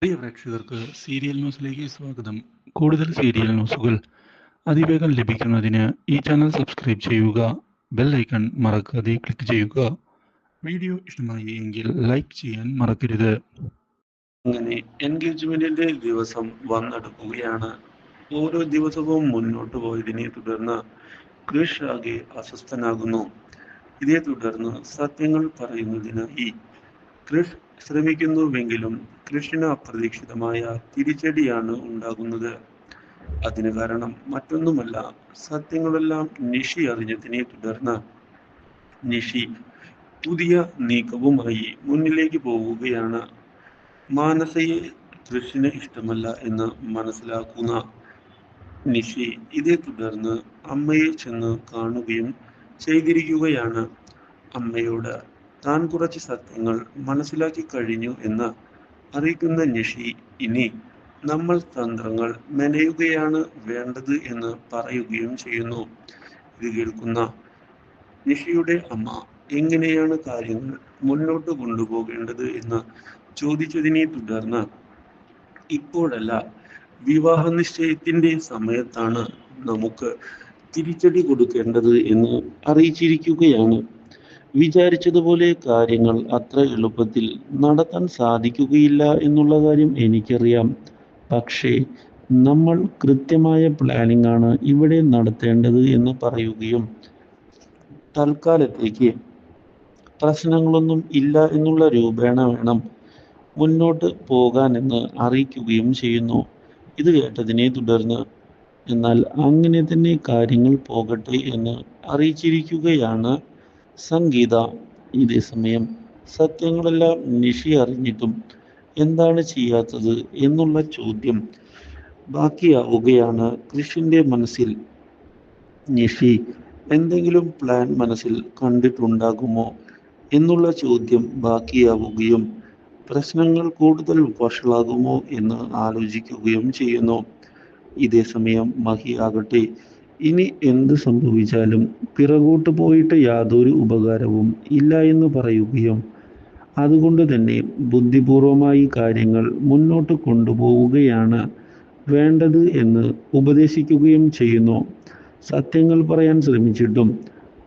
പ്രിയ പ്രേക്ഷകർക്ക് സീരിയൽ ന്യൂസിലേക്ക് സ്വാഗതം. കൂടുതൽ സീരിയൽ ന്യൂസുകൾ അതിവേഗം ലഭിക്കുന്നതിന് ഈ ചാനൽ സബ്സ്ക്രൈബ് ചെയ്യുക. ബെൽ ഐക്കൺ മറക്കാതെ ക്ലിക്ക് ചെയ്യുക. വീഡിയോ ഇഷ്ടമായി എങ്കിൽ ലൈക്ക് ചെയ്യാൻ മറക്കരുത്. അങ്ങനെ എൻഗേജ്മെന്റിന്റെ ദിവസം വന്നെടുക്കുകയാണ്. ഓരോ ദിവസവും മുന്നോട്ട് പോയതിനെ തുടർന്ന് കൃഷ് ആകെ അസ്വസ്ഥനാകുന്നു. ഇതേ തുടർന്ന് സത്യങ്ങൾ പറയുന്നതിനായി കൃഷ് ശ്രമിക്കുന്നുവെങ്കിലും കൃഷിന് അപ്രതീക്ഷിതമായ തിരിച്ചടിയാണ് ഉണ്ടാകുന്നത്. അതിന് കാരണം മറ്റൊന്നുമല്ല, സത്യങ്ങളെല്ലാം നിഷി അറിഞ്ഞതിനെ തുടർന്ന് നിഷി പുതിയ നീക്കവുമായി മുന്നിലേക്ക് പോവുകയാണ്. മാനസയെ കൃഷിന് ഇഷ്ടമല്ല എന്ന് മനസ്സിലാക്കുന്ന നിഷി ഇതേ തുടർന്ന് അമ്മയെ ചെന്ന് കാണുകയും ചെയ്തിരിക്കുകയാണ്. അമ്മയോട് താൻ കുറച്ച് സത്യങ്ങൾ മനസ്സിലാക്കി കഴിഞ്ഞു എന്ന് അറിയിക്കുന്ന നിഷി ഇനി നമ്മൾ തന്ത്രങ്ങൾ മെനയുകയാണ് വേണ്ടത് എന്ന് പറയുകയും ചെയ്യുന്നു. ഇത് കേൾക്കുന്ന നിഷിയുടെ അമ്മ എങ്ങനെയാണ് കാര്യങ്ങൾ മുന്നോട്ട് കൊണ്ടുപോകേണ്ടത് എന്ന് ചോദിച്ചതിനെ തുടർന്ന് ഇപ്പോഴല്ല, വിവാഹ നിശ്ചയത്തിന്റെ സമയത്താണ് നമുക്ക് തിരിച്ചടി കൊടുക്കേണ്ടത് എന്ന് അറിയിച്ചിരിക്കുകയാണ്. വിചാരിച്ചതുപോലെ കാര്യങ്ങൾ അത്ര എളുപ്പത്തിൽ നടത്താൻ സാധിക്കുകയില്ല എന്നുള്ള കാര്യം എനിക്കറിയാം. പക്ഷേ നമ്മൾ കൃത്യമായ പ്ലാനിംഗ് ആണ് ഇവിടെ നടത്തേണ്ടത് എന്ന് പറയുകയും തൽക്കാലത്തേക്ക് പ്രശ്നങ്ങളൊന്നും ഇല്ല എന്നുള്ള രൂപേണ വേണം മുന്നോട്ട് പോകാനെന്ന് അറിയിക്കുകയും ചെയ്യുന്നു. ഇത് കേട്ടതിനെ തുടർന്ന് എന്നാൽ അങ്ങനെ തന്നെ കാര്യങ്ങൾ പോകട്ടെ എന്ന് അറിയിച്ചിരിക്കുകയാണ് സംഗീത. ഇതേ സമയം സത്യങ്ങളെല്ലാം നിഷി അറിഞ്ഞിട്ടും എന്താണ് ചെയ്യാത്തത് എന്നുള്ള ചോദ്യം ബാക്കിയാവുകയാണ് കൃഷിന്റെ മനസ്സിൽ. നിഷി എന്തെങ്കിലും പ്ലാൻ മനസ്സിൽ കണ്ടിട്ടുണ്ടാകുമോ എന്നുള്ള ചോദ്യം ബാക്കിയാവുകയും പ്രശ്നങ്ങൾ കൂടുതൽ വഷളാകുമോ എന്ന് ആലോചിക്കുകയും ചെയ്യുന്നു. ഇതേ സമയം മഹി ആകട്ടെ ഇനി എന്ത് സംഭവിച്ചാലും പിറകോട്ട് പോയിട്ട് യാതൊരു ഉപകാരവും ഇല്ല എന്ന് പറയുകയും അതുകൊണ്ട് തന്നെ ബുദ്ധിപൂർവമായി കാര്യങ്ങൾ മുന്നോട്ട് കൊണ്ടുപോവുകയാണ് വേണ്ടത് എന്ന് ഉപദേശിക്കുകയും ചെയ്യുന്നു. സത്യങ്ങൾ പറയാൻ ശ്രമിച്ചിട്ടും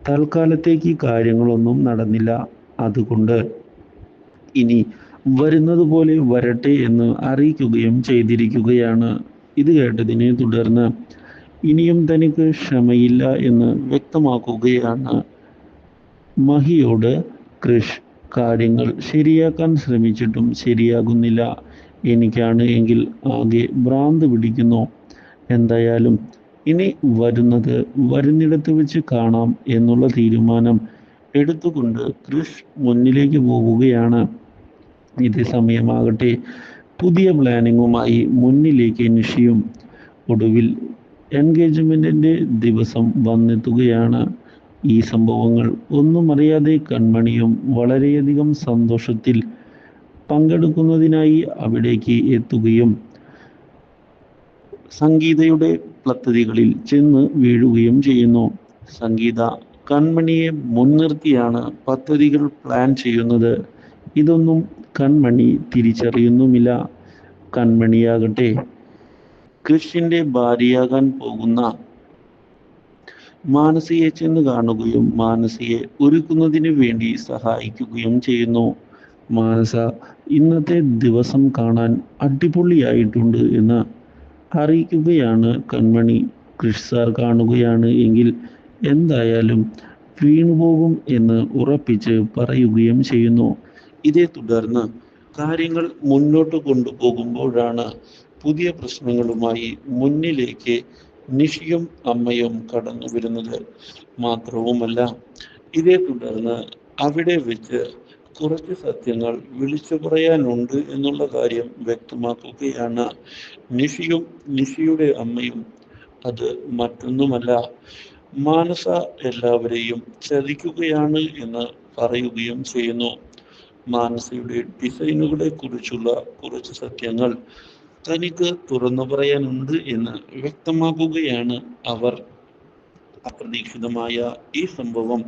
തൽക്കാലത്തേക്ക് കാര്യങ്ങളൊന്നും നടന്നില്ല. അതുകൊണ്ട് ഇനി വരുന്നത് പോലെ വരട്ടെ എന്ന് അറിയിക്കുകയും ചെയ്തിരിക്കുകയാണ്. ഇത് കേട്ടതിനെ തുടർന്ന് ഇനിയും തനിക്ക് ക്ഷമയില്ല എന്ന് വ്യക്തമാക്കുകയാണ് മഹിയോട് കൃഷ്. കാര്യങ്ങൾ ശരിയാക്കാൻ ശ്രമിച്ചിട്ടും ശരിയാകുന്നില്ല. എനിക്കാണ് എങ്കിൽ ആകെ ഭ്രാന്ത് പിടിക്കുന്നു. എന്തായാലും ഇനി വരുന്നിടത്ത് വെച്ച് കാണാം എന്നുള്ള തീരുമാനം എടുത്തുകൊണ്ട് കൃഷ് മുന്നിലേക്ക് പോവുകയാണ്. ഇതേ സമയമാകട്ടെ പുതിയ പ്ലാനിങ്ങുമായി മുന്നിലേക്ക് നിഷിയും. ഒടുവിൽ എൻഗേജ്മെന്റിന്റെ ദിവസം വന്നെത്തുകയാണ്. ഈ സംഭവങ്ങൾ ഒന്നും അറിയാതെ കൺമണിയും വളരെയധികം സന്തോഷത്തിൽ പങ്കെടുക്കുന്നതിനായി അവിടേക്ക് എത്തുകയും സംഗീതയുടെ പദ്ധതികളിൽ ചെന്ന് വീഴുകയും ചെയ്യുന്നു. സംഗീത കൺമണിയെ മുൻനിർത്തിയാണ് പദ്ധതികൾ പ്ലാൻ ചെയ്യുന്നത്. ഇതൊന്നും കൺമണി തിരിച്ചറിയുന്നുമില്ല. കൺമണിയാകട്ടെ കൃഷിന്റെ ഭാര്യയാകാൻ പോകുന്ന മാനസിയെ ചെന്ന് കാണുകയും മാനസിയെ ഒരുക്കുന്നതിന് വേണ്ടി സഹായിക്കുകയും ചെയ്യുന്നു. മാനസ ഇന്നത്തെ ദിവസം കാണാൻ അടിപൊളിയായിട്ടുണ്ട് എന്ന് അറിയിക്കുകയാണ് കൺമണി. കൃഷ് സാർ കാണുകയാണ് എങ്കിൽ എന്തായാലും വീണുപോകും എന്ന് ഉറപ്പിച്ച് പറയുകയും ചെയ്യുന്നു. ഇതേ തുടർന്ന് കാര്യങ്ങൾ മുന്നോട്ട് കൊണ്ടുപോകുമ്പോഴാണ് പുതിയ പ്രശ്നങ്ങളുമായി മുന്നിലേക്ക് നിഷിയും അമ്മയും കടന്നു വരുന്നത്. മാത്രവുമല്ല, ഇതേ തുടർന്ന് അവിടെ വെച്ച് കുറച്ച് സത്യങ്ങൾ വിളിച്ചു പറയാനുണ്ട് എന്നുള്ള കാര്യം വ്യക്തമാക്കുകയാണ് നിഷിയും നിഷിയുടെ അമ്മയും. അത് മറ്റൊന്നുമല്ല, മാനസ എല്ലാവരെയും ചതിക്കുകയാണ് എന്ന് പറയുകയും ചെയ്യുന്നു. മാനസയുടെ ഡിസൈനുകളെ കുറിച്ചുള്ള കുറച്ച് സത്യങ്ങൾ തനിക്ക് തുറന്നു പറയാനുണ്ട് എന്ന് വ്യക്തമാക്കുകയാണ് അവർ. അപ്രതീക്ഷിതമായ ഈ സംഭവം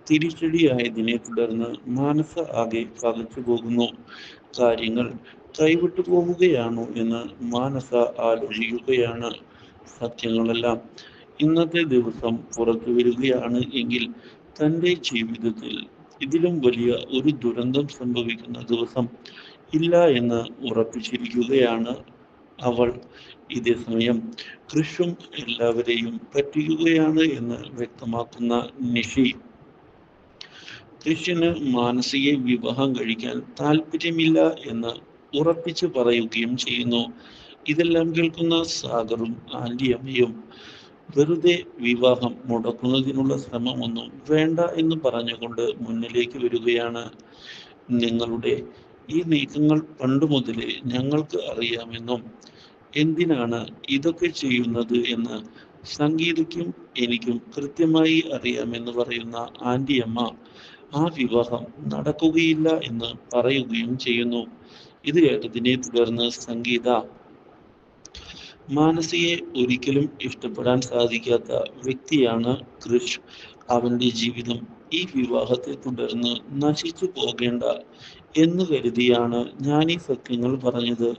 തിരിച്ചടിയായതിനെ തുടർന്ന് മാനസ ആകെ പകച്ചു പോകുന്നു. കാര്യങ്ങൾ കൈവിട്ടു പോവുകയാണോ എന്ന് മാനസ ആലോചിക്കുകയാണ്. സത്യങ്ങളെല്ലാം ഇന്നത്തെ ദിവസം പുറത്തു വരികയാണ് എങ്കിൽ തൻ്റെ ജീവിതത്തിൽ ഇതിലും വലിയ ഒരു ദുരന്തം സംഭവിക്കുന്ന ദിവസം ഇല്ല എന്ന് ഉറപ്പിച്ചിരിക്കുകയാണ് അവൾ. ഇതേ സമയം കൃഷും എല്ലാവരെയും പറ്റിക്കുകയാണ് എന്ന് വ്യക്തമാക്കുന്ന നിഷി കൃഷിന് മാനസിയെ വിവാഹം കഴിക്കാൻ താല്പര്യമില്ല എന്ന് ഉറപ്പിച്ചു പറയുകയും ചെയ്യുന്നു. ഇതെല്ലാം കേൾക്കുന്ന സാഗറും ആന്റിയമ്മയും വെറുതെ വിവാഹം മുടക്കുന്നതിനുള്ള ശ്രമമൊന്നും വേണ്ട എന്ന് പറഞ്ഞുകൊണ്ട് മുന്നിലേക്ക് വരികയാണ്. നിങ്ങളുടെ ഈ നീക്കങ്ങൾ പണ്ട് മുതലേ ഞങ്ങൾക്ക് അറിയാമെന്നും എന്തിനാണ് ഇതൊക്കെ ചെയ്യുന്നത് എന്ന് സംഗീതയ്ക്കും എനിക്കും കൃത്യമായി അറിയാമെന്ന് പറയുന്ന ആന്റിയമ്മ ആ വിവാഹം നടക്കുകയില്ല എന്ന് പറയുകയും ചെയ്യുന്നു. ഇത് കേട്ടതിനെ തുടർന്ന് സംഗീത മാനസിയെ ഒരിക്കലും ഇഷ്ടപ്പെടാൻ സാധിക്കാത്ത വ്യക്തിയാണ് കൃഷ്. അവന്റെ ജീവിതം ഈ വിവാഹത്തെ തുടർന്ന് നശിച്ചു പോകേണ്ട എന്ന് കരുതിയാണ് ഞാൻ ഈ സത്യങ്ങൾ പറഞ്ഞത്.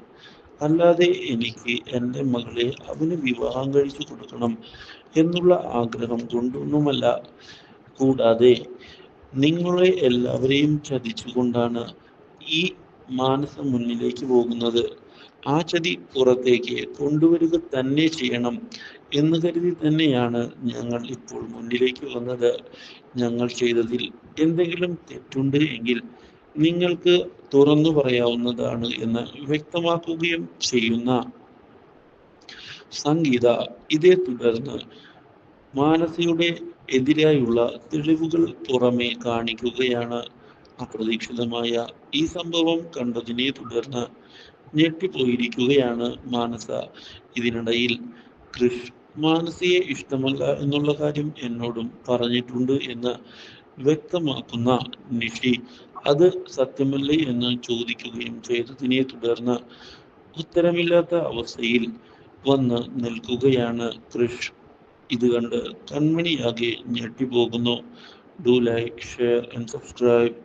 അല്ലാതെ എനിക്ക് എൻ്റെ മകളെ അവന് വിവാഹം കഴിച്ചു കൊടുക്കണം എന്നുള്ള ആഗ്രഹം കൊണ്ടൊന്നുമല്ല. കൂടാതെ നിങ്ങളെ എല്ലാവരെയും ചതിച്ചുകൊണ്ടാണ് ഈ മാനസം മുന്നിലേക്ക് പോകുന്നത്. ആ ചതി പുറത്തേക്ക് കൊണ്ടുവരിക തന്നെ ചെയ്യണം എന്ന് കരുതി തന്നെയാണ് ഞങ്ങൾ ഇപ്പോൾ മുന്നിലേക്ക് വന്നത്. ഞങ്ങൾ ചെയ്തതിൽ എന്തെങ്കിലും തെറ്റുണ്ട് എങ്കിൽ നിങ്ങൾക്ക് തുറന്നു പറയാവുന്നതാണ് എന്ന് വ്യക്തമാക്കുകയും ചെയ്യുന്ന സംഗീത ഇതേ തുടർന്ന് മാനസയുടെ എതിരായുള്ള തെളിവുകൾ പുറമെ കാണിക്കുകയാണ്. അപ്രതീക്ഷിതമായ ഈ സംഭവം കണ്ടതിനെ തുടർന്ന് ഞെട്ടിപ്പോയിരിക്കുകയാണ് മാനസ. ഇതിനിടയിൽ കൃഷ് മാനസിയെ ഇഷ്ടമല്ല എന്നുള്ള കാര്യം എന്നോടും പറഞ്ഞിട്ടുണ്ട് എന്ന് വ്യക്തമാക്കുന്ന നിഷി അത് സത്യമല്ലേ എന്ന് ചോദിക്കുകയും ചെയ്തതിനെ തുടർന്ന് ഉത്തരമില്ലാത്ത അവസ്ഥയിൽ വന്ന് നിൽക്കുകയാണ് കൃഷ്. ഇത് കണ്ട് കൺമണിയാകെ ഞെട്ടിപ്പോകുന്നു. Do like, share and subscribe.